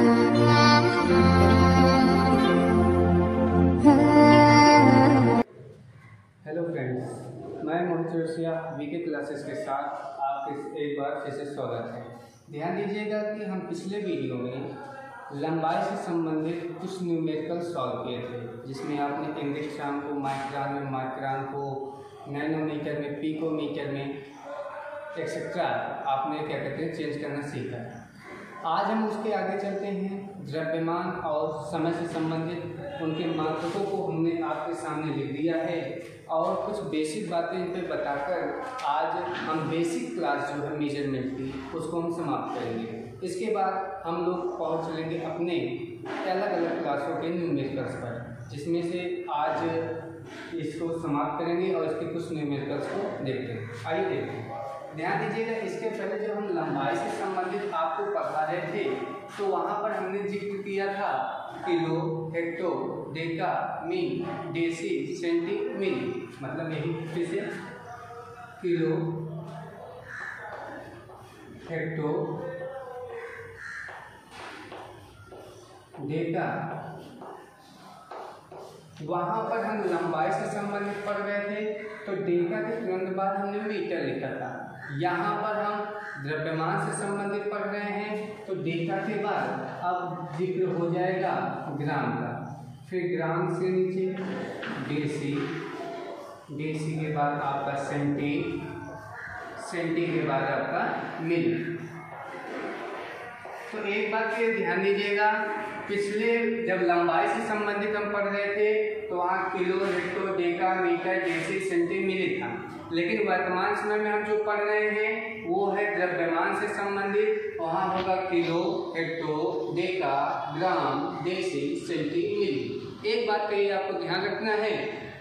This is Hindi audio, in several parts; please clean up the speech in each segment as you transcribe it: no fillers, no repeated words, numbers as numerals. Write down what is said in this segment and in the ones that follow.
हेलो फ्रेंड्स, मैं मोहित जोशिया वीके क्लासेस के साथ आपके एक बार फिर से स्वागत है। ध्यान दीजिएगा कि हम पिछले वीडियो में लंबाई से संबंधित कुछ न्यूमेरिकल सॉल्व किए थे, जिसमें आपने एंगस्ट्रॉम को माइक्रोन में, माइक्रोन को नैनोमीटर में, पिकोमीटर में एक्सेट्रा आपने क्या कहते हैं चेंज करना सीखा। आज हम उसके आगे चलते हैं। द्रव्यमान और समय से संबंधित उनके मात्रकों को हमने आपके सामने लिख दिया है और कुछ बेसिक बातें इन पर बताकर आज हम बेसिक क्लास जो है मेजरमेंट की उसको हम समाप्त करेंगे। इसके बाद हम लोग पहुँच चलेंगे अपने अलग अलग क्लासों के न्यूमेरिकल्स पर, जिसमें से आज इसको समाप्त करेंगे और इसके कुछ न्यूमेरिकल्स को देखते हैं। आइए देखते हैं। ध्यान दीजिएगा, इसके पहले जब हम लंबाई से संबंधित आपको पढ़ा रहे थे तो वहाँ पर हमने जिक्र किया था किलो, हेक्टो, डेका, मिन, डेसी, सेंटी, मिली। मतलब यही फिर से किलो, हेक्टो, डेका। वहाँ पर हम लंबाई से संबंधित पढ़ रहे थे तो डेका के तुरंत बाद हमने मीटर लिखा था। यहाँ पर हम द्रव्यमान से संबंधित पढ़ रहे हैं तो डेका के बाद अब जिक्र हो जाएगा ग्राम का, फिर ग्राम से नीचे डेसी, डेसी के बाद आपका सेंटी, सेंटी के बाद आपका मिली। तो एक बात के ध्यान दीजिएगा, पिछले जब लंबाई से संबंधित हम पढ़ रहे थे तो वहाँ kilo, hecto, deca, metre, deci, centi, milli था। लेकिन वर्तमान समय में हम जो पढ़ रहे हैं वो है द्रव्यमान से संबंधित। वहाँ होगा किलो, हेक्टो, डेका, ग्राम, डेसी, सेंटी, मिली। एक बात का ये आपको ध्यान रखना है,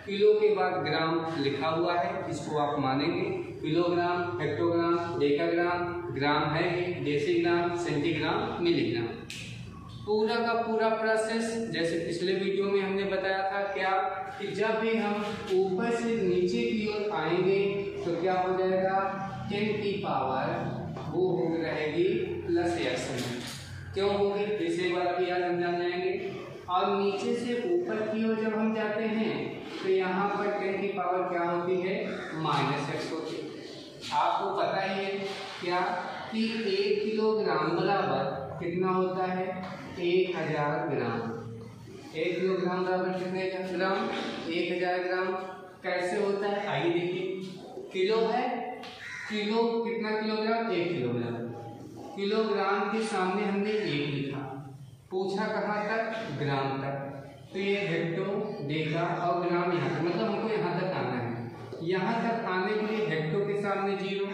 किलो के बाद ग्राम लिखा हुआ है, इसको आप मानेंगे। किलोग्राम, हेक्टोग्राम, डेकाग्राम, ग्राम है, डेसीग्राम, सेंटीग्राम, मिलीग्राम। पूरा का पूरा प्रोसेस जैसे पिछले वीडियो में हमने बताया था क्या कि जब भी हम ऊपर से नीचे की ओर आएंगे तो क्या हो जाएगा, 10 की पावर वो हो रहेगी प्लस एक्स में। क्यों होगी इसे बात की याद हम जान जाएंगे। और नीचे से ऊपर की ओर जब हम जाते हैं तो यहाँ पर 10 की पावर क्या होती है, माइनस एक्स होती है। आपको पता ही है क्या कि 1 किलोग्राम बराबर कितना होता है, 1000 ग्राम। 1 किलोग्राम बराबर कितने ग्राम, 1000 ग्राम। कैसे होता है आइए देखिए। किलो है, किलो कितना किलोग्राम, 1 किलोग्राम। किलोग्राम के सामने हमने 1 लिखा, पूछा कहाँ तक, ग्राम तक। तो ये हेक्टो, डेका और ग्राम यहाँ तक, मतलब हमको यहाँ तक आना है। यहाँ तक आने के लिए हेक्टो के सामने 0,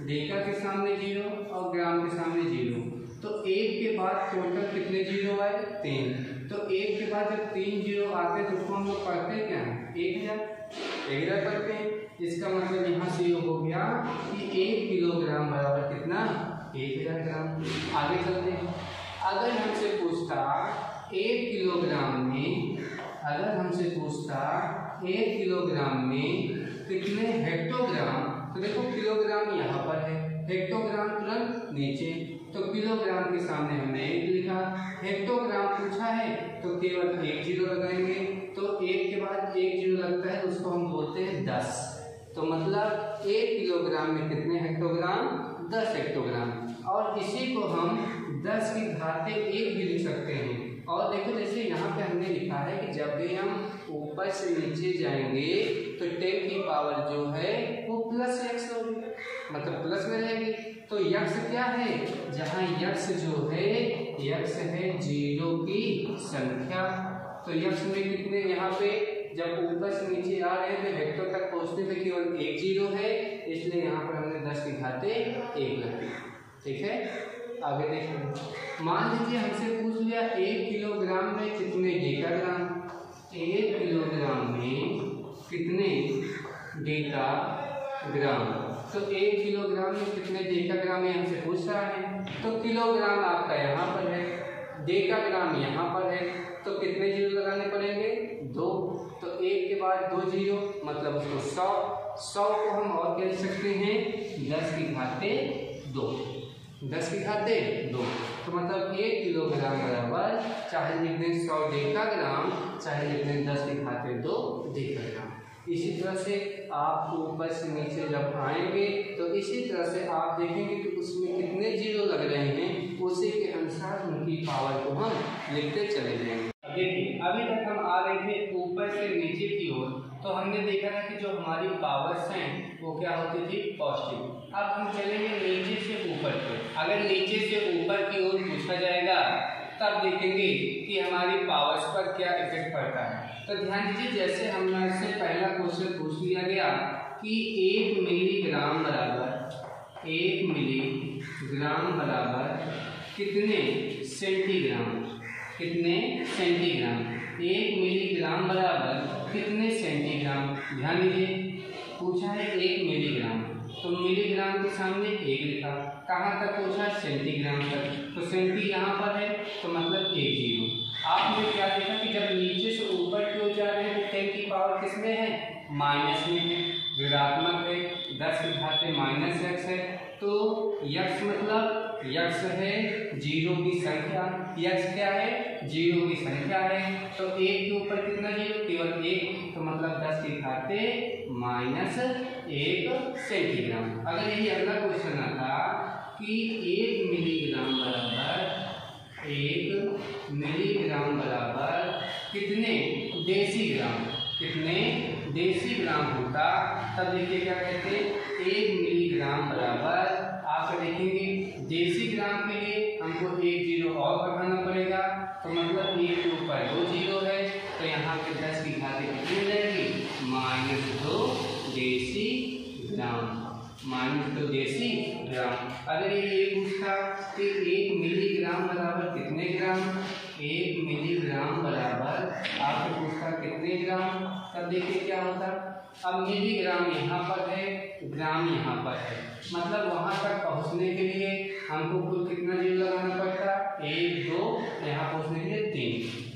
डेका के सामने 0 और ग्राम के सामने 0। तो 1 के बाद टोटल कितने 0 आए, 3। तो 1 के बाद जब 3 0 आते हैं तो उसको हम लोग पढ़ते हैं क्या है, 1000 पढ़ते हैं। इसका मतलब यहाँ से ये हो गया कि 1 किलोग्राम बराबर कितना, 1000 ग्राम। आगे चलते हैं। अगर हमसे पूछता 1 किलोग्राम में, अगर हमसे पूछता 1 किलोग्राम में कितने हेक्टोग्राम, तो देखो किलोग्राम यहाँ पर है, हेक्टोग्राम तुरंत नीचे, तो किलोग्राम के सामने हमने 1 लिखा। हेक्टोग्राम पूछा है तो केवल 1 0 लगाएंगे। तो 1 के बाद 1 0 लगता है, उसको हम बोलते हैं 10। तो मतलब 1 किलोग्राम में कितने हेक्टोग्राम, 10 हेक्टोग्राम। और इसी को हम 10 की घाते 1 भी लिख सकते हैं। और देखो जैसे यहाँ पे हमने लिखा है कि जब भी हम ऊपर से नीचे जाएंगे तो 10 की पावर जो है वो प्लस एक्स होगी, मतलब प्लस में रहेगी। तो यक्स क्या है, जहाँ यक्स जो है, यक्स है 0 की संख्या। तो यक्स में कितने, यहाँ पे जब ऊपर से नीचे आ रहे हैं तो हेक्टो तक पहुँचने पे केवल 1 0 है, इसलिए यहाँ पर हमने 10 की घाते 1 लग दी। ठीक है, आगे देखिए। मान लीजिए हमसे पूछ लिया 1 किलोग्राम में कितने डेकाग्राम, 1 किलोग्राम में कितने डेकाग्राम। तो 1 किलोग्राम में कितने डेकाग्राम हमसे पूछ रहा है। तो किलोग्राम आपका यहाँ पर है, डेकाग्राम यहाँ पर है, तो कितने 0 लगाने पड़ेंगे, 2। तो 1 के बाद 2 0, मतलब उसको 100 को हम और कह सकते हैं 10 की घाते 2। 10 की घाते 2। तो मतलब 1 किलोग्राम बराबर चाहे लिख दें 100 डेकाग्राम, चाहे लिख दें 10 की घाते 2 डेकाग्राम। इसी तरह से आप ऊपर से नीचे जब आएंगे तो इसी तरह से आप देखेंगे कि उसमें कितने जीरो लग रहे हैं, उसी के अनुसार उनकी पावर को हम लिखते चले जाएंगे। देखिए अभी तक हम आ रहे थे ऊपर से नीचे की ओर, तो हमने देखा था कि जो हमारी पावर्स हैं वो क्या होती थी, पॉजिटिव। अब हम चलेंगे नीचे से ऊपर की। अगर नीचे से ऊपर की ओर पूछा जाएगा तब देखेंगे कि हमारी पावर्स पर क्या इफेक्ट पड़ता है। तो ध्यान दीजिए, जैसे हमने से पहला क्वेश्चन पूछ लिया गया कि 1 मिलीग्राम बराबर 1 मिलीग्राम बराबर कितने सेंटीग्राम, कितने सेंटीग्राम, 1 मिलीग्राम बराबर कितने सेंटीग्राम। ध्यान दीजिए पूछा है 1 मिलीग्राम, तो मिलीग्राम के सामने 1 लिखा, कहाँ तक पूछा, सेंटीग्राम तक, तो सेंटी यहाँ पर है तो मतलब 1 जीरो। आपने क्या देखा कि जब नीचे से ऊपर की ओर जा रहे हैं तो 10 की पावर किस में है, माइनस में है, ऋणात्मक है, 10 की घाते माइनस x है। तो x मतलब x है जीरो की संख्या, x क्या है, जीरो की संख्या है। तो 1 के ऊपर कितना जीरो, केवल 1, तो मतलब 10 की घाते माइनस 1 सेंटीग्राम। अगर यही अगला क्वेश्चन आता कि 1 मिलीग्राम बराबर 1 मिलीग्राम बराबर कितने डेसीग्राम, कितने डेसीग्राम होता, तब देखिए क्या कहते हैं 1 मिलीग्राम बराबर, आप देखेंगे डेसीग्राम के लिए हमको 1 जीरो और बढ़ाना पड़ेगा, तो मतलब 1 के ऊपर 2 जीरो है, तो यहाँ पे 10 की घाते कितनी हो जाएगी, -2 डेसीग्राम, -2 डेसीग्राम। अगर ये पूछता कि 1 मिलीग्राम बराबर कितने ग्राम, 1 मिलीग्राम बराबर आपसे पूछता कितने ग्राम, तब देखिए क्या होता, अब मिलीग्राम यहाँ पर है, ग्राम यहाँ पर है, मतलब वहाँ तक पहुँचने के लिए हमको कुल कितना जीरो लगाना पड़ता, 1 2, यहाँ पहुँचने के लिए 3,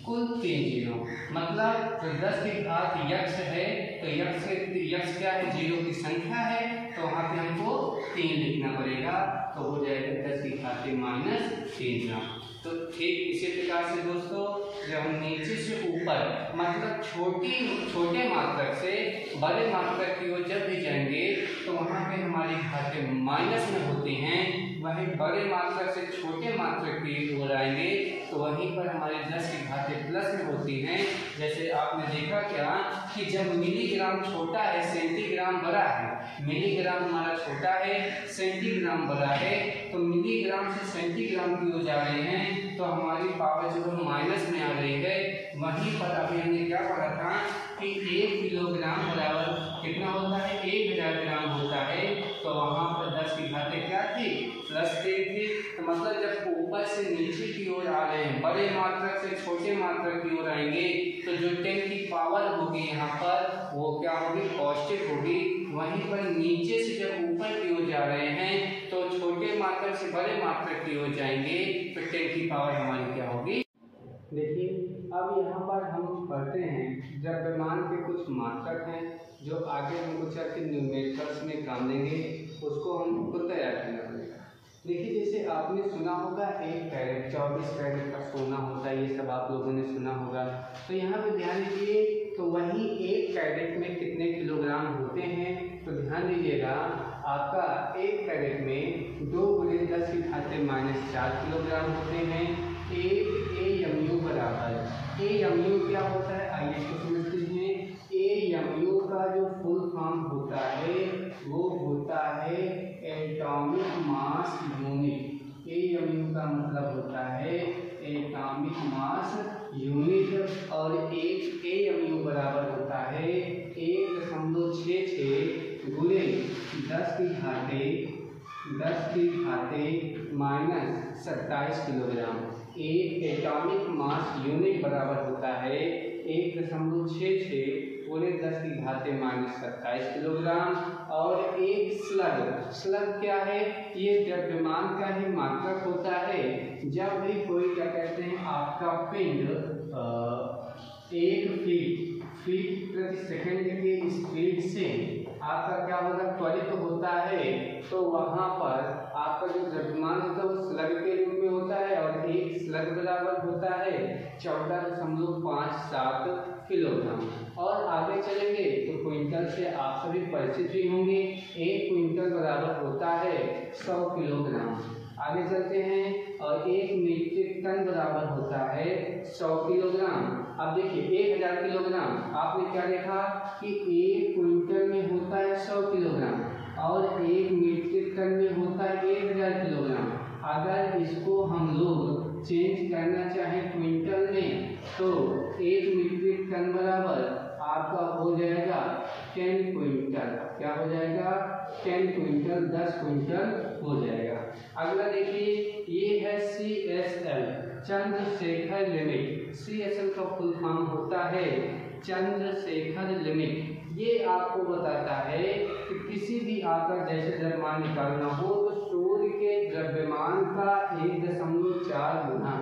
कुल 3 जीरो। मतलब जो 10 की घात x है तो x क्या है, जीरो की संख्या है, तो वहाँ पे हमको 3 लिखना पड़ेगा, तो हो जाएगा 10 की घाते -3 ग्राम। तो ठीक इसी प्रकार से दोस्तों जब हम नीचे से ऊपर मतलब छोटे मात्रक से बड़े मात्रक की ओर जब भी जाएंगे तो वहाँ पे हमारी घातें माइनस में होती हैं, वहीं बड़े मात्रक से छोटे मात्रक की ओर आएंगे तो वहीं पर हमारे 10 की घातें प्लस में होती हैं। जैसे आपने देखा क्या कि जब मिलीग्राम छोटा है सेंटीग्राम बड़ा है, मिलीग्राम हमारा छोटा है सेंटीग्राम बड़ा है, तो मिलीग्राम से सेंटीग्राम की ओर जा रहे हैं तो हमारी पावर जो है माइनस में आ रही है। वहीं पर अभी हमने क्या पढ़ा था कि 1 किलोग्राम बराबर कितना होता है, 1000 ग्राम होता है, तो वहाँ पर 10 की घातें क्या थी, +3 थी। तो मतलब जब ऊपर से नीचे की ओर आ रहे हैं, बड़े मात्रक से छोटे मात्रक की ओर आएंगे तो जो 10 की पावर होगी यहाँ पर वो क्या होगी, पॉजिटिव होगी। वहीं पर नीचे से जब ऊपर की ओर जा रहे हैं तो छोटे मात्रक से बड़े मात्रक की ओर जाएंगे तो 10 की पावर हमारी क्या होगी। देखिए अब यहाँ पर हम पढ़ते हैं जब द्रव्यमान के कुछ मात्रक हैं जो आगे हमको चल के न्यूमेरिकल्स में काम देंगे, उसको हमको तैयार करना पड़ेगा। देखिए जैसे आपने सुना होगा 1 कैरेट 24 कैरेट का सोना होता है, ये सब आप लोगों ने सुना होगा। तो यहाँ पे ध्यान दीजिए, तो वहीं 1 कैरेट में कितने किलोग्राम होते हैं, तो ध्यान दीजिएगा आपका 1 कैरेट में 2 × 10 की घाते -4 किलोग्राम होते हैं। एक AMU बराबर, AMU क्या होता है आइए इसको समझते हैं। AMU का जो फुल फॉर्म होता है वो होता है एटॉमिक मास यूनिट। AMU का मतलब होता है एटॉमिक मास यूनिट, और एक AMU बराबर होता है 1.66 × 10⁻27 किलोग्राम। एक एटॉमिक मास यूनिट बराबर होता है 1.66 × 10⁻27 किलोग्राम। और एक स्लग क्या है, ये द्रव्यमान का ही मात्रक होता है। जब भी कोई क्या कहते हैं आपका पिंड 1 फीट प्रति सेकंड के स्पीड से आपका क्या होगा, त्वरित होता है तो वहां पर आपका जो द्रव्यमान होता है वो स्लग के रूप में होता है और एक स्लग बराबर होता है 14.57 किलोग्राम। और आगे चलेंगे तो क्विंटल से आप सभी परिचित ही होंगे, एक क्विंटल बराबर होता है 100 किलोग्राम। आगे चलते हैं और एक मीट्रिक टन बराबर होता है 100 किलोग्राम। अब देखिए 1000 किलोग्राम, आपने क्या देखा कि एक क्विंटल में होता है 100 किलोग्राम और एक मीट्रिक टन में होता है 1000 किलोग्राम। अगर इसको हम लोग चेंज करना चाहें क्विंटल में तो एक मीट्रिक टन बराबर आपका हो जाएगा 10 क्विंटल। क्या हो जाएगा, 10 क्विंटल, 10 क्विंटल हो जाएगा। अगला देखिए, ये है CSL, चंद्रशेखर लिमिट। CSL का फुल फॉर्म होता है चंद्रशेखर लिमिट। ये आपको बताता है कि किसी भी आकर जैसे द्रव्यमान निकालना हो तो सूर्य के द्रव्यमान का 1.4 गुना,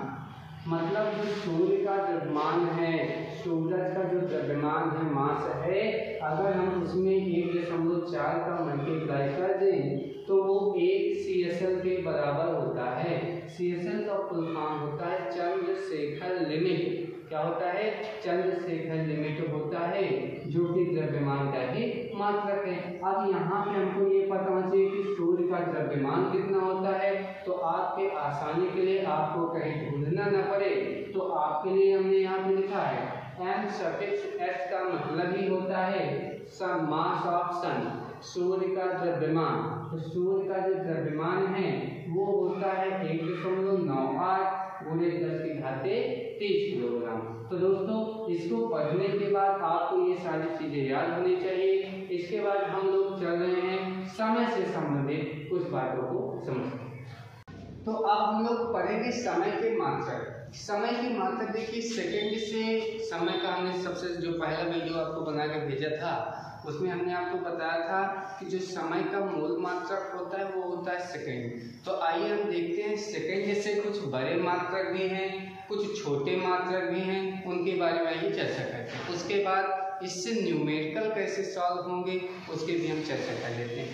मतलब जो सूर्य का द्रव्यमान है, सूरज का जो द्रव्यमान है, मास है, अगर हम उसमें 1.4 का मल्टीप्लाई कर दें तो वो 1 CSL के बराबर होता है। CSL का फुल फॉर्म होता है चंद्रशेखर लिमिट। क्या होता है, चंद्रशेखर लिमिट होता है, जो कि द्रव्यमान का ही मात्रक है। अब यहाँ पे हमको ये पता होना चाहिए कि सूर्य का द्रव्यमान कितना होता है, तो आपके आसानी के लिए आपको कहीं ढूंढना न पड़े तो आपके लिए हमने यहाँ पे लिखा है M∧S का मतलब ही होता है मास ऑफ सन, सूर्य का द्रव्यमान। तो सूर्य का जो द्रव्यमान है वो होता है 1.98 गुणे 10⁻³ किलोग्राम। तो दोस्तों इसको पढ़ने के बाद आपको ये सारी चीजें याद होनी चाहिए। इसके बाद हम लोग चल रहे हैं समय से संबंधित कुछ बातों को समझते हैं। तो अब हम लोग पढ़ेंगे समय के मात्रक। समय की मात्रक देखिए, सेकंड से समय का हमने सबसे जो पहला वीडियो आपको बना के भेजा था उसमें हमने आपको बताया था कि जो समय का मूल मात्रक होता है वो होता है सेकंड। तो आइए हम देखते हैं सेकंड से कुछ बड़े मात्रक भी हैं, कुछ छोटे मात्रक भी हैं, उनके बारे में ही चर्चा करते हैं। उसके बाद इससे न्यूमेरिकल कैसे सॉल्व होंगे उसके भी हम चर्चा कर लेते हैं।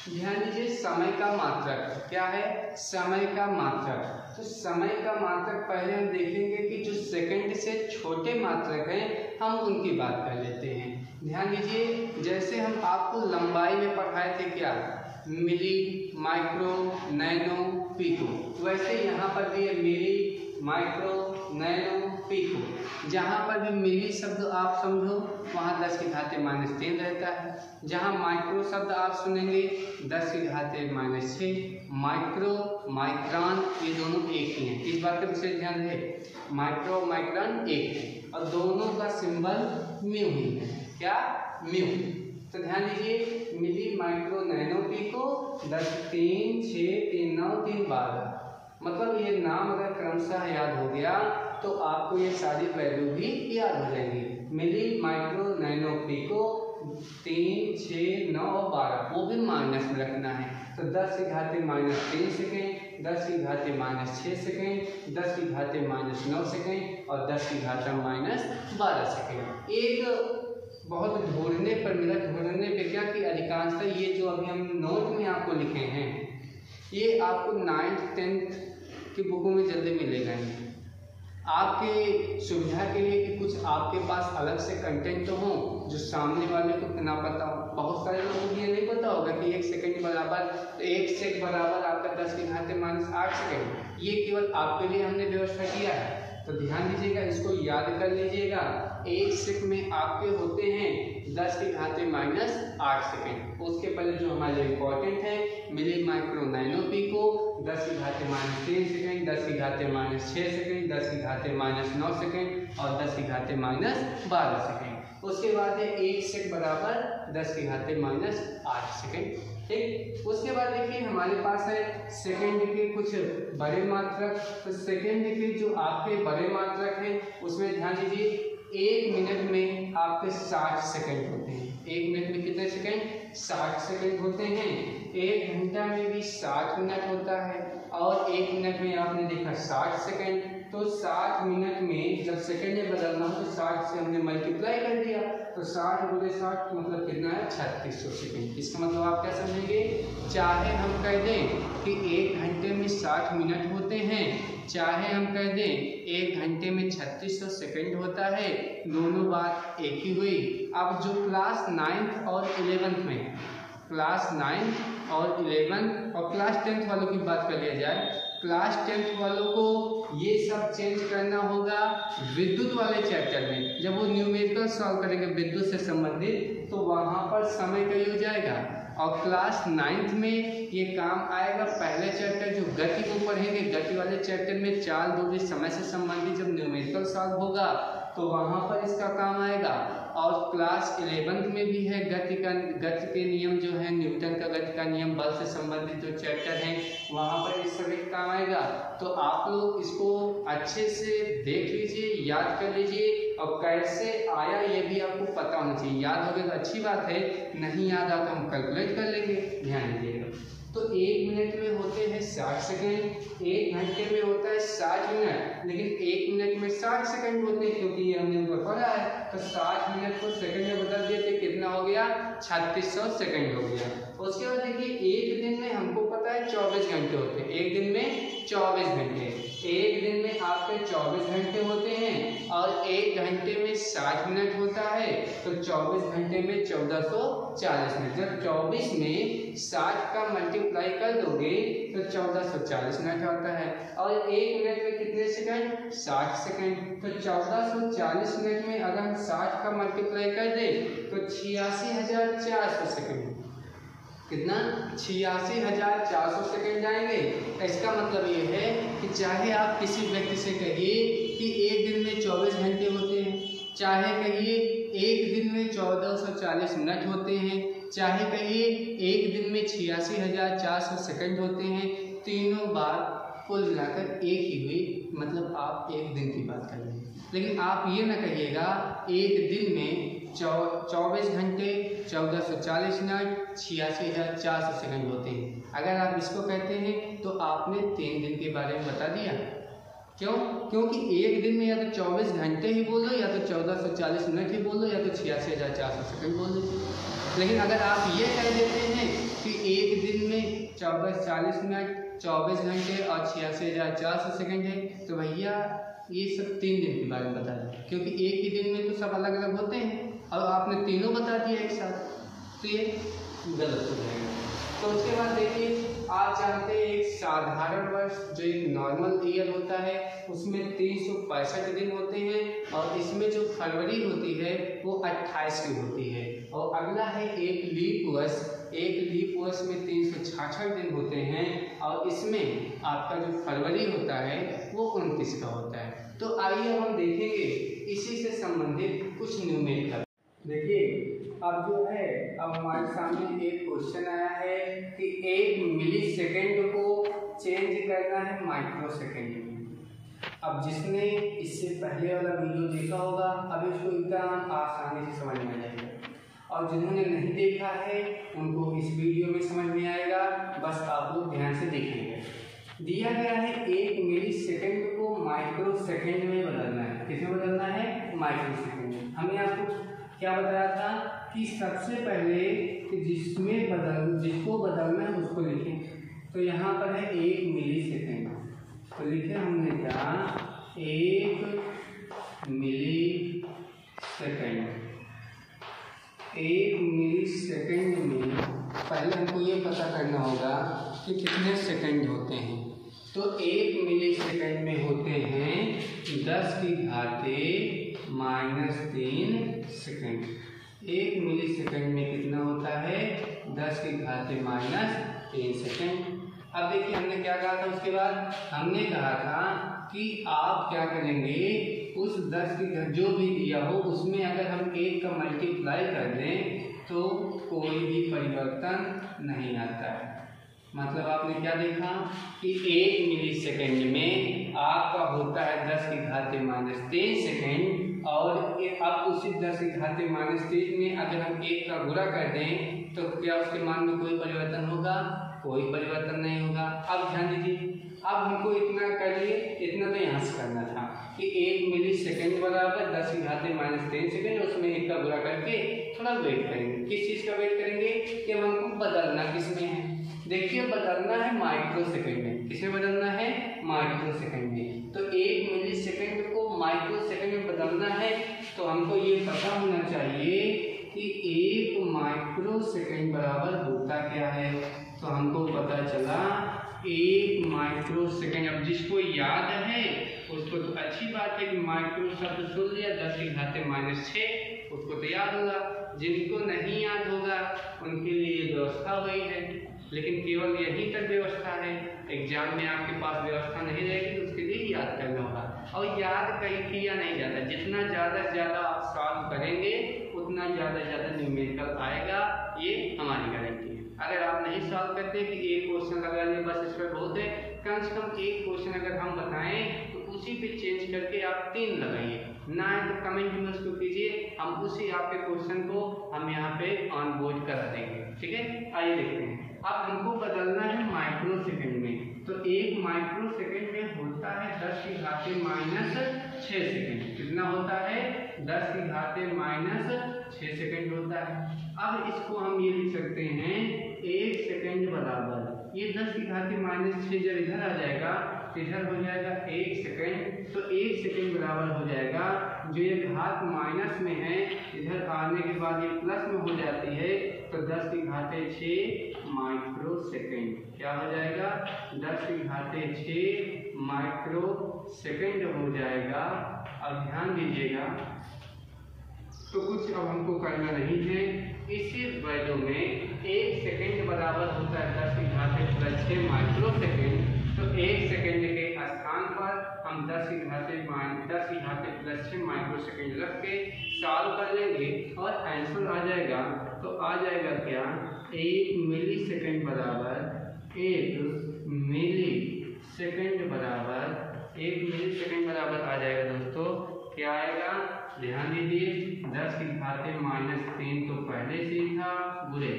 ध्यान दीजिए, समय का मात्रक क्या है, समय का मात्रक। तो समय का मात्रक पहले हम देखेंगे कि जो सेकंड से छोटे मात्रक हैं हम उनकी बात कर लेते हैं। ध्यान दीजिए, जैसे हम आपको लंबाई में पढ़ाए थे क्या, मिली, माइक्रो, नैनो, पिको, वैसे यहाँ पर भी मिली, माइक्रो, नैनो, पिको। जहाँ पर भी मिली शब्द आप समझो वहाँ 10⁻³ रहता है। जहाँ माइक्रो शब्द आप सुनेंगे 10⁻⁻6, माइक्रो, माइक्रॉन, ये दोनों एक ही हैं। इस बात का विशेष ध्यान रहे, माइक्रो माइक्रॉन एक है और दोनों का सिंबल म्यू ही है। क्या, म्यू। तो ध्यान दीजिए, मिली, माइक्रो, नैनो, पिको, 10, 3, 6, 3, 9, 3, 12। मतलब ये नाम अगर क्रमशः याद हो गया तो आपको ये सारी वैल्यू भी याद हो जाएंगी। मिली, माइक्रो, नैनो, पिको, 3, 6, 9 और 12, वो भी माइनस में रखना है। तो 10⁻³ सेकेंड, 10⁻⁻6 सेकेंड, 10⁻⁻9 सेकेंड और 10⁻⁻12 सेकेंड। एक बहुत ढूंढने पर मिला, ढूंढने पे क्या कि अधिकांशतः ये जो अभी हम नोट में आपको लिखे हैं ये आपको 9th 10th की बुकों में जल्दी मिलेगा नहीं। आपके सुविधा के लिए कि कुछ आपके पास अलग से कंटेंट तो हो जो सामने वाले को ना पता हो। बहुत सारे लोगों को ये नहीं पता होगा कि 1 सेकंड बराबर, तो 1 सेकंड बराबर आपका 10⁻⁻8 सेकंड। ये केवल आपके लिए हमने व्यवस्था किया है, तो ध्यान दीजिएगा, इसको याद कर लीजिएगा। 1 सेकंड में आपके होते हैं 10⁻⁸ सेकंड। उसके पहले जो हमारे इम्पोर्टेंट है milli, micro, nano, pico, 10⁻³ second, 10⁻⁻6 second, 10⁻⁻9 second और 10⁻⁻12 सेकंड। उसके बाद है 1 सेकंड बराबर 10⁻⁸ सेकंड। ठीक, उसके बाद देखिए हमारे पास है सेकंड के कुछ बड़े मात्रक। तो सेकंड के जो आपके बड़े मात्रक हैं उसमें ध्यान दीजिए, 1 मिनट में आपके 60 सेकंड होते हैं। 1 मिनट में कितने सेकंड, 60 सेकंड होते हैं। 1 घंटा में भी 60 मिनट होता है। और 1 मिनट में आपने देखा 60 सेकंड। तो 60 मिनट में जब सेकंड में बदलना हो तो 60 से हमने मल्टीप्लाई कर दिया, तो 60 गुणे 60 मतलब कितना है 3600 सेकंड। इसका मतलब आप क्या समझेंगे, चाहे हम कह दें कि 1 घंटे में 60 मिनट होते हैं, चाहे हम कह दें 1 घंटे में 3600 सेकंड होता है, दोनों बात एक ही हुई। अब जो क्लास 9th और 11th में है, क्लास 9th और 11th और क्लास 10th वालों की बात कर लिया जाए, क्लास 10th वालों को ये सब चेंज करना होगा विद्युत वाले चैप्टर में। जब वो न्यूमेरिकल सॉल्व करेंगे विद्युत से संबंधित, तो वहाँ पर समय कई हो जाएगा। और क्लास 9th में ये काम आएगा पहले चैप्टर जो गति को पढ़ेंगे, गति वाले चैप्टर में चाल दूरी समय से संबंधित जब न्यूमेरिकल सॉल्व होगा तो वहाँ पर इसका काम आएगा। और क्लास 11th में भी है गति के नियम जो है, न्यूटन का गति का नियम, बल से संबंधित जो चैप्टर है वहाँ पर इस सभी काम आएगा। तो आप लोग इसको अच्छे से देख लीजिए, याद कर लीजिए, और कैसे आया ये भी आपको पता होना चाहिए। याद हो गया तो अच्छी बात है, नहीं याद आता हम कैलकुलेट कर लेंगे, ध्यान दीजिएगा। तो 1 मिनट में होते हैं 60 सेकंड, 1 घंटे में होता है 60 मिनट, लेकिन 1 मिनट में 60 सेकंड होते हैं क्योंकि ये हमने ऊपर पढ़ा है। तो 60 मिनट को सेकंड में बदल दिए तो कितना हो गया 3600 सेकंड हो गया। उसके बाद देखिए एक दिन में हमको पता है 24 घंटे होते हैं, एक दिन में 24 घंटे, एक दिन में आपके 24 घंटे होते हैं और 1 घंटे में 60 मिनट होता है, तो 24 घंटे में 1440 मिनट। जब 24 में 60 का मल्टीप्लाई कर दोगे तो 1440 मिनट आता है। और 1 मिनट में कितने सेकंड 60 सेकंड, तो 1440 मिनट में अगर हम 60 का मल्टीप्लाई कर दें तो 86,400 सेकंड, कितना 86,400 सेकंड जाएंगे। इसका मतलब ये है कि चाहे आप किसी व्यक्ति से कहिए कि एक दिन में 24 घंटे होते हैं, चाहे कहिए एक दिन में 1440 मिनट होते हैं, चाहे कहिए एक दिन में 86,400 सेकंड होते हैं, तीनों बात कुल मिलाकर एक ही हुई, मतलब आप एक दिन की बात कर रहे हैं। लेकिन आप ये ना कहिएगा एक दिन में 24 घंटे 1440 मिनट 86,400 सेकंड होते हैं। अगर आप इसको कहते हैं तो आपने 3 दिन के बारे में बता दिया। क्यों? क्योंकि एक दिन में या तो 24 घंटे ही बोलो, या तो 1440 मिनट ही बोलो, या तो 86,400 सेकंड बोल दो। लेकिन अगर आप ये कह देते हैं कि एक दिन में 1440 मिनट 24 घंटे और 86,400 सेकंड है, तो भैया ये सब 3 दिन के बारे में बता दें, क्योंकि एक ही दिन में तो सब अलग अलग होते हैं और आपने तीनों बता दिया एक साथ, तो ये गलत हो जाएगा। तो उसके बाद देखिए आप जानते हैं एक साधारण वर्ष जो एक नॉर्मल ईयर होता है उसमें 365 दिन होते हैं, और इसमें जो फरवरी होती है वो 28 की होती है। और अगला है एक लीप वर्ष, एक लीप वर्ष में 366 दिन होते हैं, और इसमें आपका जो फरवरी होता है वो 29 का होता है। तो आइए हम देखेंगे इसी से संबंधित कुछ न्यूमेरिकल। देखिए अब जो है, अब हमारे सामने एक क्वेश्चन आया है कि 1 मिली सेकेंड को चेंज करना है माइक्रो सेकेंड में। अब जिसने इससे पहले वाला वीडियो देखा होगा अभी उसको एकदम आसानी से समझ में आ जाएगा, और जिन्होंने नहीं देखा है उनको इस वीडियो में समझ में आएगा, बस आप लोग ध्यान से देखेंगे। दिया गया है 1 मिली सेकेंड को माइक्रो सेकेंड में बदलना है। किसमें बदलना है? माइक्रो सेकेंड में। हमने आपको क्या बताया था कि सबसे पहले कि जिसको बदलना है उसको लिखें। तो यहाँ पर है 1 मिली सेकेंड, तो लिखे हमने क्या 1 मिली सेकेंड। 1 मिली सेकेंड में पहले हमको ये पता करना होगा कि कितने सेकेंड होते हैं। तो 1 मिली सेकेंड में होते हैं 10 की घाते -3 सेकेंड। 1 मिली सेकेंड में कितना होता है? 10 की घाते -3 सेकेंड। अब देखिए हमने क्या कहा था, उसके बाद हमने कहा था कि आप क्या करेंगे, उस 10 की जो भी दिया हो उसमें अगर हम 1 का मल्टीप्लाई कर दें तो कोई भी परिवर्तन नहीं आता है। मतलब आपने क्या देखा कि 1 मिली सेकेंड में आपका होता है 10 की घाते -3 सेकेंड, और अब उसी 10 की घाते -3 में अगर हम 1 का गुणा कर दें तो क्या उसके मान में कोई परिवर्तन होगा? कोई परिवर्तन नहीं होगा। अब ध्यान दीजिए, अब हमको इतना कर लिए, इतना तो यहाँ से करना था कि 1 मिली सेकेंड बराबर 10⁻³ सेकेंड, उसमें 1 का गुणा करके थोड़ा वेट करेंगे। किस चीज़ का वेट करेंगे कि हमको बदलना किसमें है। देखिए बदलना है माइक्रो सेकेंड में। किसमें बदलना है? माइक्रो सेकेंड में। तो 1 मिली सेकेंड को माइक्रो सेकेंड में बदलना है तो हमको ये पता होना चाहिए कि 1 माइक्रो सेकेंड बराबर होता क्या है। तो हमको पता चला 1 माइक्रो सेकेंड। अब जिसको याद है उसको तो अच्छी बात है कि माइक्रो शब्द सुन लिया, 10⁻⁶, उसको तो याद होगा। जिनको नहीं याद होगा उनके लिए व्यवस्था हुई है, लेकिन केवल यहीं तक व्यवस्था है। एग्जाम में आपके पास व्यवस्था नहीं रहेगी तो उसके लिए याद करना होगा। और याद कहीं किया नहीं जाता, जितना ज़्यादा से ज़्यादा आप सॉल्व करेंगे उतना ज़्यादा न्यूमेरिकल आएगा, ये हमारी गारंटी है। अगर आप नहीं सॉल्व करते कि एक क्वेश्चन लगा लिए बस इस पर बहुत है, कम से कम एक क्वेश्चन अगर हम बताएं तो उसी पे चेंज करके आप 3 लगाइए, ना है तो कमेंट में उसको कीजिए, हम उसी आपके क्वेश्चन को हम यहाँ पे ऑन बोर्ड करा देंगे। ठीक है, आइए देखते हैं। अब हमको बदलना है माइक्रो सेकेंड में। तो 1 माइक्रो सेकेंड में होता है 10⁻⁶ सेकेंड। कितना होता है? 10⁻⁶ सेकेंड होता है। अब इसको हम ये लिख सकते हैं 1 सेकेंड बराबर, ये 10⁻⁶ जब इधर आ जाएगा इधर हो जाएगा 1 सेकेंड। तो 1 सेकेंड बराबर हो जाएगा, जो ये घात माइनस में है इधर आने के बाद ये प्लस में हो जाती है, तो 10⁻⁶ माइक्रो सेकेंड क्या हो जाएगा? 10⁻⁶ माइक्रो सेकेंड हो जाएगा। अब ध्यान दीजिएगा, तो कुछ अब हमको करना नहीं है। इसी वैल्यू में 1 सेकेंड बराबर होता है 10⁻⁶ माइक्रो सेकेंड। तो 1 सेकेंड के स्थान पर हम 10⁻⁶ माइक्रो सेकेंड रख के सॉल्व कर लेंगे और आंसर आ जाएगा। तो आ जाएगा क्या? 1 मिली सेकेंड बराबर 1 मिली सेकेंड बराबर आ जाएगा दोस्तों। क्या आएगा? ध्यान दीजिए, 10⁻⁻³ तो पहले से ही था, बुरे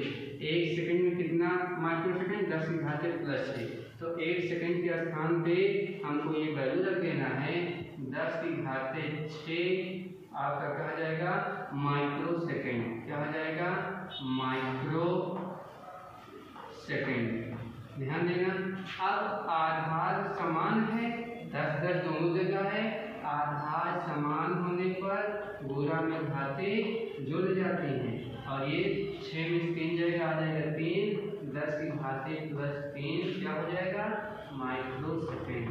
1 सेकेंड में कितना माइक्रो सेकेंड? 10⁻⁶। तो 1 सेकेंड के स्थान पे हमको ये वैल्यू रख देना है 10⁻⁶। आपका कहा जाएगा माइक्रो सेकेंड। क्या हो जाएगा? Micro second. ध्यान देना, अब आधार समान है, 10 दोनों जगह है। आधार समान होने पर गुणा में घातें जुड़ जाती हैं और ये 6 में 3 जगह आ जाएगा 3, 10⁻⁻3 क्या हो जाएगा? Micro second.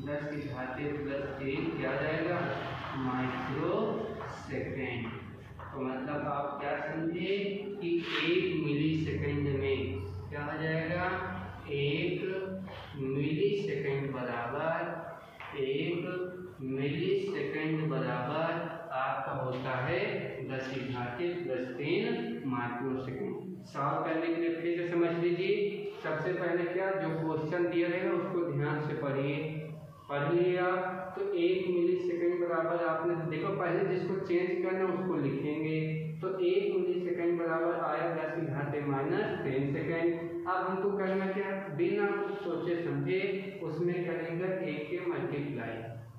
10⁻⁻3 क्या आ जाएगा? Micro second. तो मतलब आप क्या समझे कि 1 मिली सेकेंड में क्या हो जाएगा? 1 मिली सेकेंड बराबर आपका होता है 10⁻⁻3 माइक्रो सेकेंड। सॉल्व करने के लिए फिर से समझ लीजिए। सबसे पहले क्या, जो क्वेश्चन दिया रहेगा उसको ध्यान से पढ़िए। पढ़ लिया तो 1 मिली सेकेंड बराबर आपने देखो, पहले जिसको चेंज करना उसको लिखेंगे। तो 1 मिली सेकेंड बराबर आया 10⁻⁻3 सेकेंड। अब हमको करना क्या? बिना कुछ सोचे समझे उसमें करेंगे 1 के मल्टीप्लाई,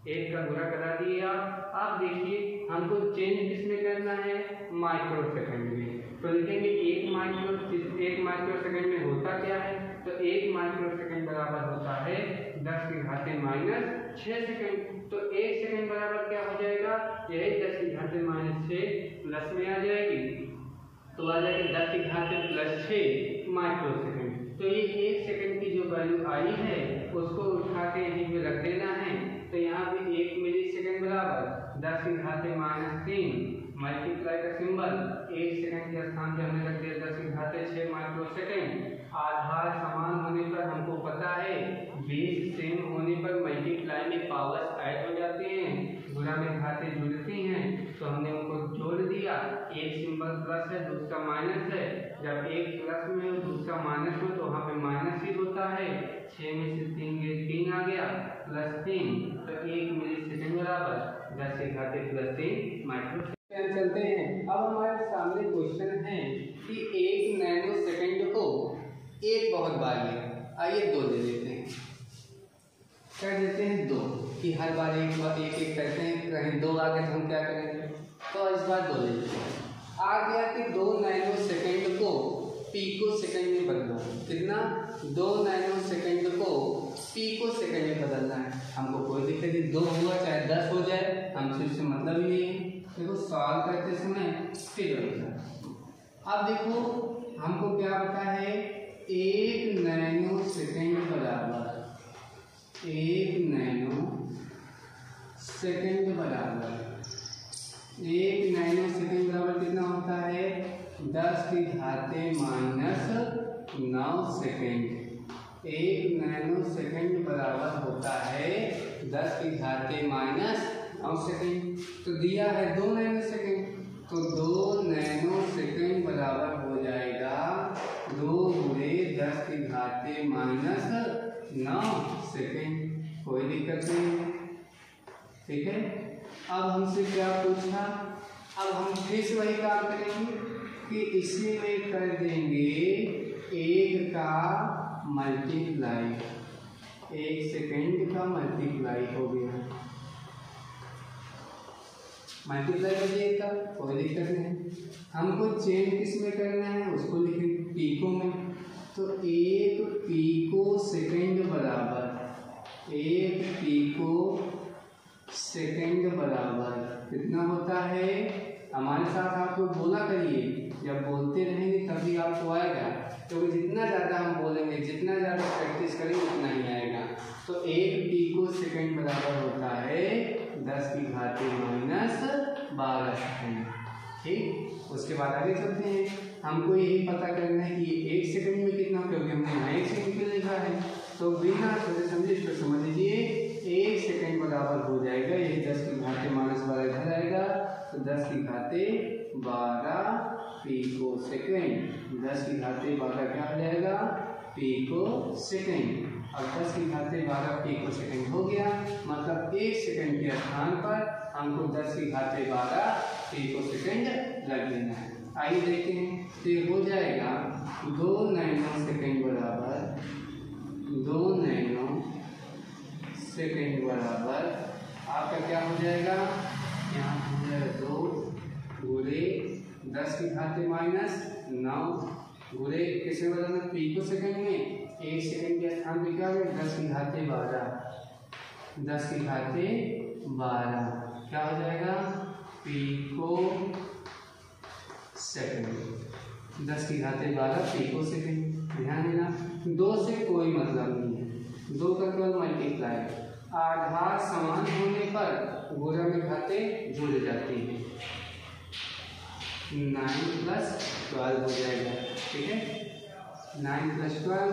1 का गुणा करा दिए आप। अब देखिए हमको चेंज किसमें करना है? माइक्रो सेकेंड में। तो लिखेंगे 1 माइक्रो सेकेंड में होता क्या है? तो 1 माइक्रो सेकेंड बराबर होता है 10⁻⁻6 सेकेंड। तो 1 सेकेंड बराबर क्या हो जाएगा? यही 10⁻⁻6 प्लस में आ जाएगी, तो आ जाएगी 10⁻+6 माइक्रो सेकेंड। तो ये 1 सेकेंड की जो वैल्यू आई है उसको उठा के यहीं पे रख देना है। तो यहाँ पे 1 मिली सेकेंड बराबर 10⁻⁻3 मल्टीप्लाई का सिंबल 1 सेकेंड के स्थान पे हमने रख दिया 10⁻6 माइक्रो सेकेंड। आधार समान होने पर हमको पता है बेस सेम होने पर मल्टीप्लाई में पावर्स ऐड हो जाते हैं, गुणा में घातें जुड़ती हैं, तो हमने उनको जोड़ दिया। एक सिंबल प्लस है, दूसरा माइनस है। जब एक प्लस में और दूसरा माइनस में तो वहाँ पे माइनस ही होता है। 6 में से 3 गए 3 आ गया, +3, तो 1 मिली सेकेंड बराबर 10⁻+3 माइक्रो सेकेंड। चलते हैं, अब हमारे सामने क्वेश्चन है कि 1 नैनो सेकेंड को एक बहुत बार लिया, आइए 2 ले लेते हैं, कर देते हैं 2 कि हर बार एक करते हैं, कहीं 2 आ गए तो हम क्या करेंगे, तो इस बार 2 ले लेते हैं। आ गया कि 2 नैनो सेकेंड को पीको सेकेंड में बदलो, कितना 2 नैनो सेकेंड को पीको सेकेंड में बदलना है। हमको कोई दिक्कत नहीं, 2 हुआ चाहे 10 हो जाए, हमसे उससे मतलब ही नहीं है। देखो सॉल्व करते समय फिर होगा। अब देखो हमको क्या पता है, 1 नैनो सेकेंड बराबर 1 नैनो सेकेंड बराबर 1 नैनो सेकेंड बराबर कितना होता है, 10 की घाते -9 सेकेंड। 1 नैनो सेकेंड बराबर होता है 10 की घाते -9 सेकेंड। तो दिया है 2 नैनो सेकेंड, तो 2 नैनो सेकेंड बराबर हो जाएगा 2 गुणे 10 की घाते -9 सेकेंड। कोई दिक्कत नहीं है, ठीक है। अब हमसे क्या पूछा, अब हम फिर से वही काम करेंगे कि इसी में कर देंगे 1 का मल्टीप्लाई, 1 सेकेंड का मल्टीप्लाई हो गया, मल्टीप्लाई करिए का, कोई दिक्कत नहीं। हमको चेंज किस में करना है, उसको लिखेंगे पीको में। तो 1 पीको सेकेंड बराबर 1 पीको सेकेंड बराबर कितना होता है, हमारे साथ आपको बोला करिए, जब बोलते रहेंगे तभी आपको आएगा, क्योंकि जितना ज़्यादा हम बोलेंगे, जितना ज़्यादा प्रैक्टिस करेंगे उतना ही आएगा। तो 1 पीको सेकेंड बराबर होता है 10 की घाते -12 सेकेंड, ठीक। उसके बाद आगे चलते हैं, हमको यही पता करना है कि 1 सेकेंड में कितना, क्योंकि हमने यहाँ 1 सेकेंड के लिखा है, तो बिना सोचे समझे इसको समझ लीजिए। 1 सेकेंड बराबर हो जाएगा, यही 10 की घाते -12 इधर आएगा, तो 10 की घाते 12 पीको सेकेंड। 10 की घाते 12 क्या हो जाएगा, पीको सेकेंड। अब 10 की घाते 12 पीको सेकेंड हो गया, मतलब 1 सेकेंड के स्थान पर हमको 10 की घाते 12 पीको सेकेंड लग देना है। आइए देखते हैं, तो हो जाएगा 2 नैनो सेकेंड बराबर 2 नैनो सेकेंड बराबर आपका क्या हो जाएगा, यहाँ हो जाएगा 2 गुणे 10 की घाते -9 गुणे किसमें बदलना, पीको सेकेंड में। 1 सेकेंड के स्थान पे क्या होगा, 10 की घाते 12, 10 की घाते 12 क्या हो जाएगा, पीको सेकेंड। 10 की घाते 12 पीको सेकेंड। ध्यान देना 2 से कोई मतलब नहीं है, 2 का केवल मल्टीप्लाई, आधार समान होने पर गुणा में घाते जुड़ जाती हैं, 9 + 12 हो जाएगा, ठीक है। 9 + 12,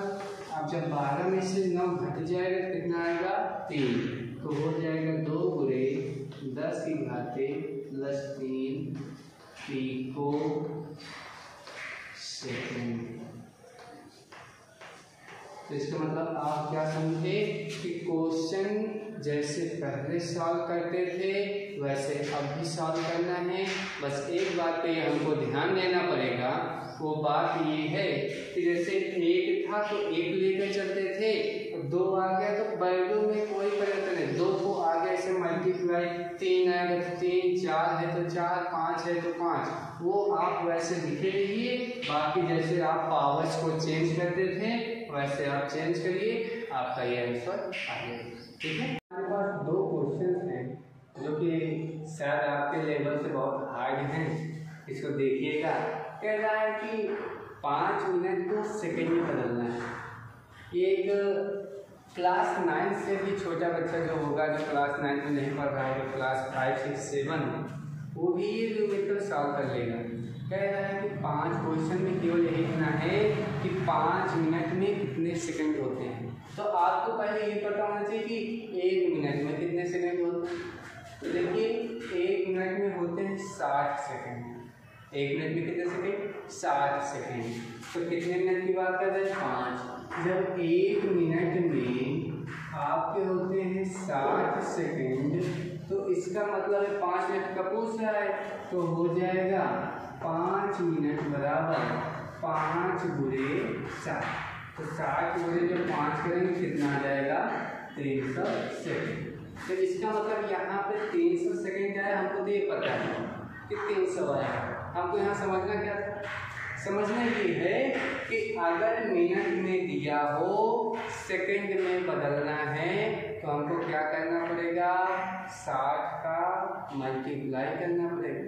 अब जब 12 में से 9 घट जाएगा तो कितना आएगा, 3, तो हो जाएगा 2 गुणे 10 की घाते +3 पीको सेकेंड। तो इसका मतलब आप क्या समझे कि क्वेश्चन जैसे पहले सॉल्व करते थे वैसे अब भी सॉल्व करना है। बस एक बात पे हमको ध्यान देना पड़ेगा, वो बात ये है कि जैसे 1 था तो 1 लेकर चलते थे, 2 आ गया तो वैल्यू में कोई परिवर्तन नहीं, 2 को आगे से मल्टीप्लाई, 3 आएगा तो 3, 4 है तो 4, 5 है तो 5, वो आप वैसे लिखे रहिए। बाकी जैसे आप पावर्स को चेंज करते थे वैसे आप चेंज करिए, आपका ये आंसर आ जाएगा, ठीक है। हमारे पास 2 क्वेश्चन हैं जो कि शायद आपके लेवल से बहुत हार्ड हैं, इसको देखिएगा। कह रहा है कि 5 मिनट को सेकेंड में बदलना है। ये एक क्लास 9 से भी छोटा बच्चा जो होगा, जो क्लास 9 में नहीं पढ़ रहा है, क्लास 5, 6, 7, वो भी ये न्यूमेरिकल सॉल्व कर लेगा। कह रहा है कि 5 क्वेश्चन में केवल यही लिखना है कि 5 मिनट में कितने सेकंड होते हैं। तो आपको पहले ये पता होना चाहिए कि 1 मिनट में कितने सेकंड होते हैं। तो देखिए 1 मिनट में होते हैं 60 सेकंड। 1 मिनट में कितने सेकंड, 60 सेकंड। तो कितने मिनट की बात कर रहे हैं, 5। जब 1 मिनट में आपके होते हैं 60 सेकंड, तो इसका मतलब है 5 मिनट का पूछ रहा है, तो हो जाएगा 5 मिनट बराबर 5 गुणे 4। तो 60 गुणे जो 5 करेंगे कितना आ जाएगा 300 सेकेंड। तो इसका मतलब यहाँ पे 300 सेकेंड आया, हमको तो ये पता है कि 300 आया। हमको यहाँ समझना क्या था, समझना ये है कि अगर मिनट में दिया हो सेकंड में बदलना है तो हमको क्या करना पड़ेगा, 60 का मल्टीप्लाई करना पड़ेगा,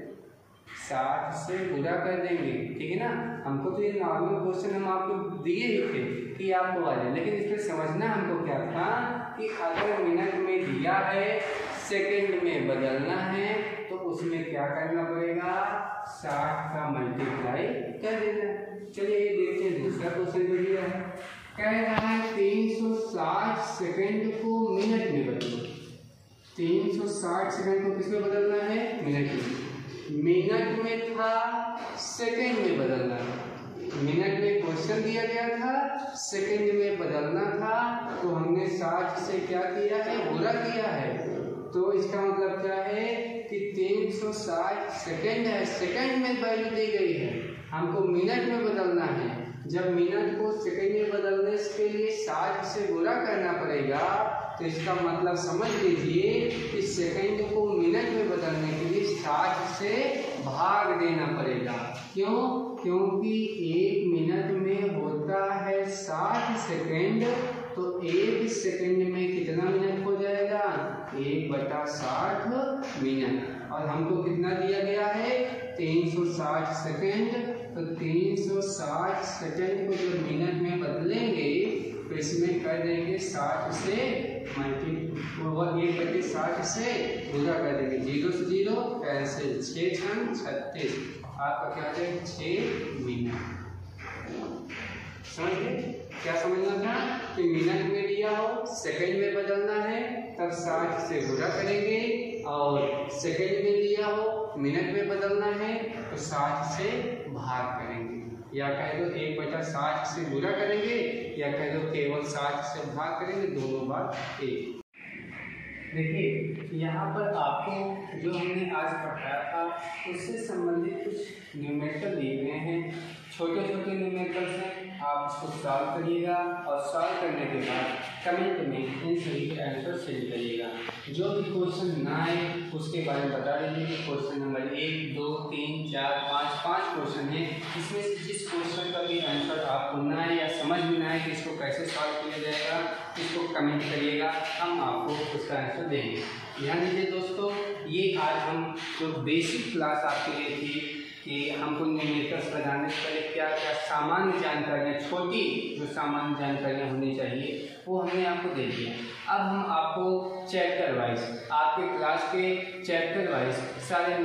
60 से गुणा कर देंगे, ठीक है ना। हमको तो ये नॉर्मल क्वेश्चन हम आपको दिए ही थे कि आपको आ जाए, लेकिन इसमें समझना हमको क्या था कि अगर मिनट में दिया है सेकंड में बदलना है तो उसमें क्या करना पड़ेगा, 60 का मल्टीप्लाई कर देना। चलिए ये देखते हैं दूसरा क्वेश्चन जो दिया है, कह रहा है 360 सेकंड को मिनट में बदलो। 360 सेकंड को किसमें बदलना है, मिनट में। मिनट में था सेकंड में बदलना था, मिनट में क्वेश्चन दिया गया था, सेकंड में बदलना था, तो हमने 60 से क्या किया है, गुणा किया है। तो इसका मतलब क्या है कि 360 सेकंड है, सेकंड में वैल्यू दी गई है, हमको मिनट में बदलना है। जब मिनट को सेकंड में बदलने के लिए 60 से गुणा करना पड़ेगा, तो इसका मतलब समझ लीजिए कि सेकंड को मिनट में बदलने के लिए 60 से भाग देना पड़ेगा। क्यों, क्योंकि 1 मिनट में होता है 60 सेकंड, तो 1 सेकंड में कितना मिनट हो जाएगा, 1/60 मिनट। और हमको कितना दिया गया है, 360 सेकंड। तो 360 सेकंड को जब मिनट में बदलेंगे तो इसमें कर देंगे 60 से मल्टीप्लाई, 1/60 से गुणा कर देंगे, 0 से 0 कैंसिल, 6 छन 36, आपका क्या आ जाएगा 6 मिनट। समझ गए क्या समझना था कि मिनट में दिया हो सेकंड में बदलना है तब 60 से गुणा करेंगे, और सेकंड में दिया हो मिनट में बदलना है तो 60 से भाग करेंगे, या कह दो 1/60 से गुणा करेंगे, या कह दो केवल 60 से भाग करेंगे, दोनों बार एक। देखिए यहाँ पर आपको जो हमने आज पढ़ाया था उससे संबंधित कुछ न्यूमेरिकल दिए गए हैं, छोटे छोटे न्यूमेरिकल्स हैं, आप इसको सॉल्व करिएगा और सॉल्व करने के बाद कमेंट में इन सभी के आंसर सेंड करिएगा। जो भी क्वेश्चन ना आए उसके बारे में बता दीजिए कि क्वेश्चन नंबर 1, 2, 3, 4, 5 क्वेश्चन है, इसमें से जिस क्वेश्चन का भी आंसर आपको ना आए या समझ में ना आए कि इसको कैसे सॉल्व किया जाएगा, इसको कमेंट करिएगा, हम आपको उसका आंसर देंगे। ध्यान दीजिए दोस्तों, ये आज हम जो बेसिक क्लास आपके लिए थी कि हमको न्यूमेरिकल्स बनाने से पहले क्या क्या सामान्य जानकारियाँ, छोटी जो सामान्य जानकारियाँ होनी चाहिए वो हमने आपको दे दिया। अब हम आपको चैप्टर वाइज, आपके क्लास के चैप्टर वाइज सारे